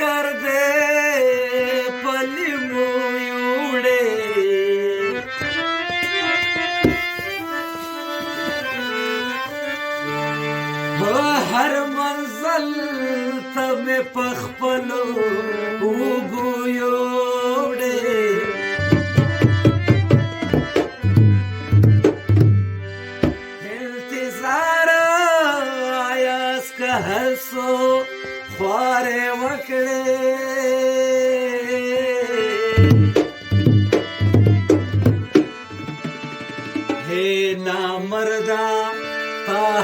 कर दे पली मुड़े हो हर मंजिल तमे पखपलो उगुयोड़े इंतजार आयास का हसो ख्वारे वकड़े हे ना मर्दा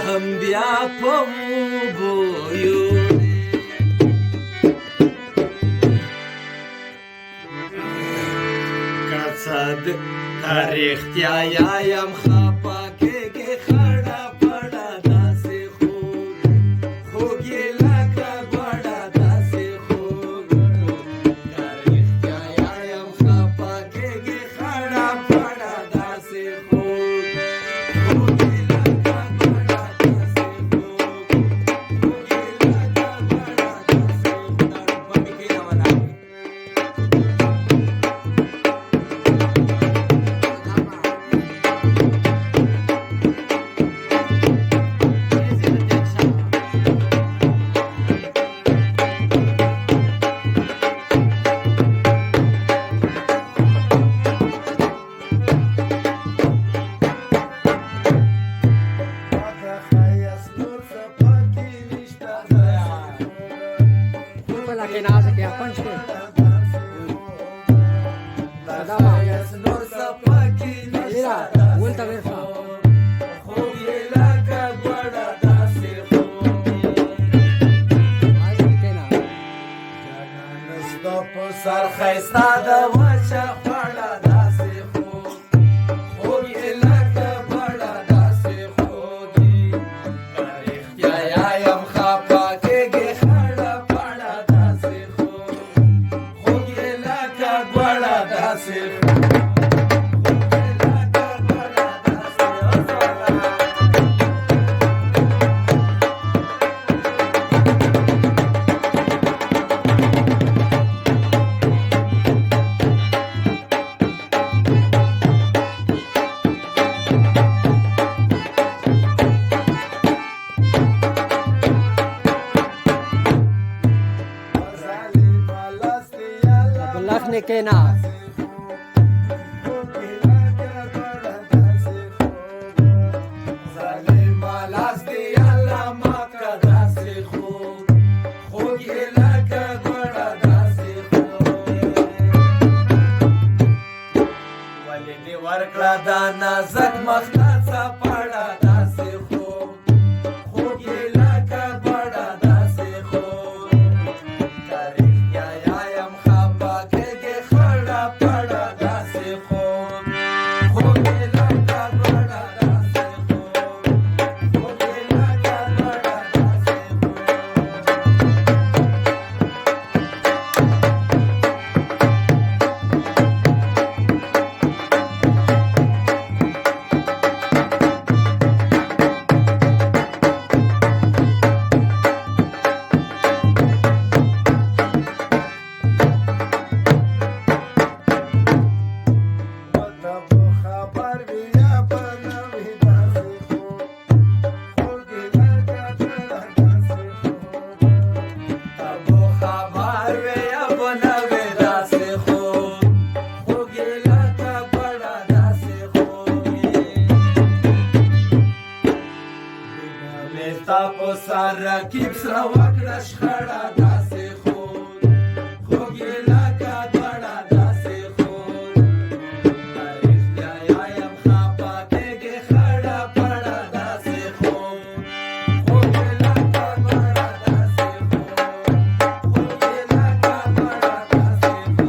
हम बिया पमुगोयो कसद तारीख्या याम खापा के खड़ा पड़ा दासे हो गेला का बड़ा दासे हो तारीख्या याम खापा के खड़ा पड़ा दासे हो que nada que apanche mira vuelta a ver sir खैस्ता दवाचा पड़ा दासे हो गेला का बड़ा दासे होगी तारीख्या याम खापा के खड़ा पड़ा दासे हो गेला का बड़ा दासे लखने के ना दाना जग मखना पड़ा दासे हो गेला का बड़ा दासे हो तारीख्या याम खापा के खड़ा पड़ा दासे हो गेला का बड़ा दासे हो गेला का बड़ा दासे सारा किप्स रवाकड़ा खड़ा दासे हो गेला का बड़ा दासे हो तारीख्या याम खापा के खड़ा पड़ा दासे हो गेला का बड़ा दासे हो गेला का बड़ा दासे हो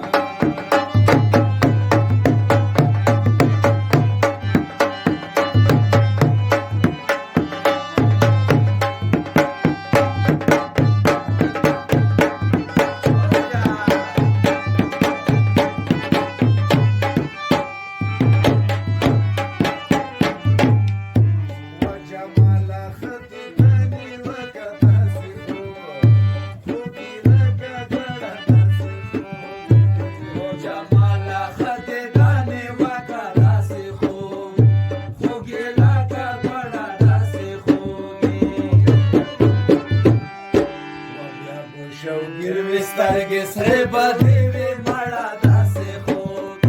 شوګیر وسترګې سره بدې وې مړه داسې خوږ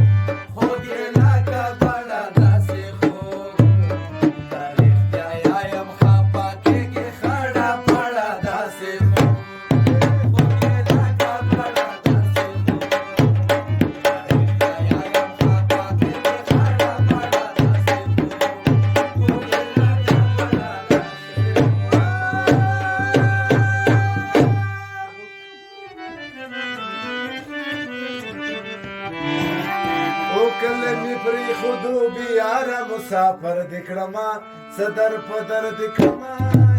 خوږ یې لکه بړه داسې خوږ که رښتیا یم خفه کېږي خړه پړه داسې خوږ خوږ یې لکه بړه داسې خوږ که رښتیا یم خفه کېږي خړه پړه داسې خوږ خوږ یې لکه بړه او کله می پری خودو بیاره مسافر دکړما صدر پدر دکړما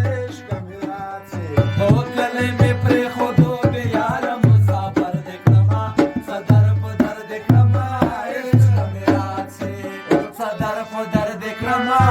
عشق میراثي او کله می پری خودو بیاره مسافر دکړما صدر پدر دکړما عشق میراثي صدر پدر دکړما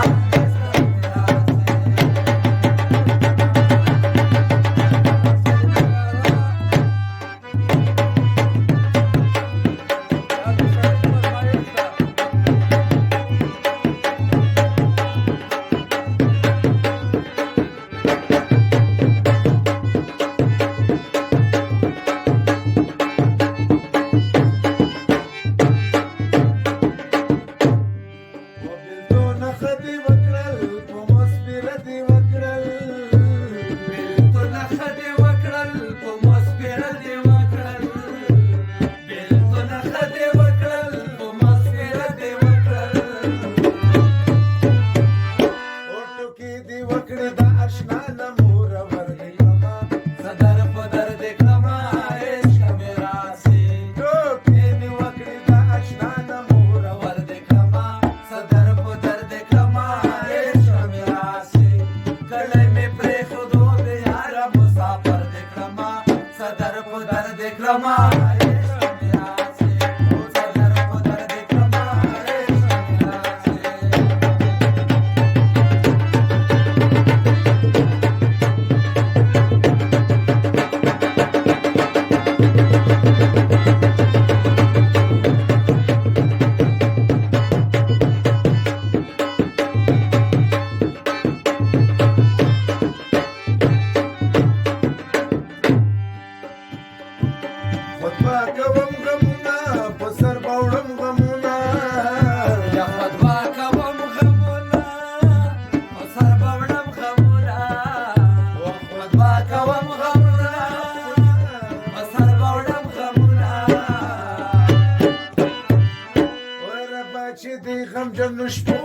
غم جن شپو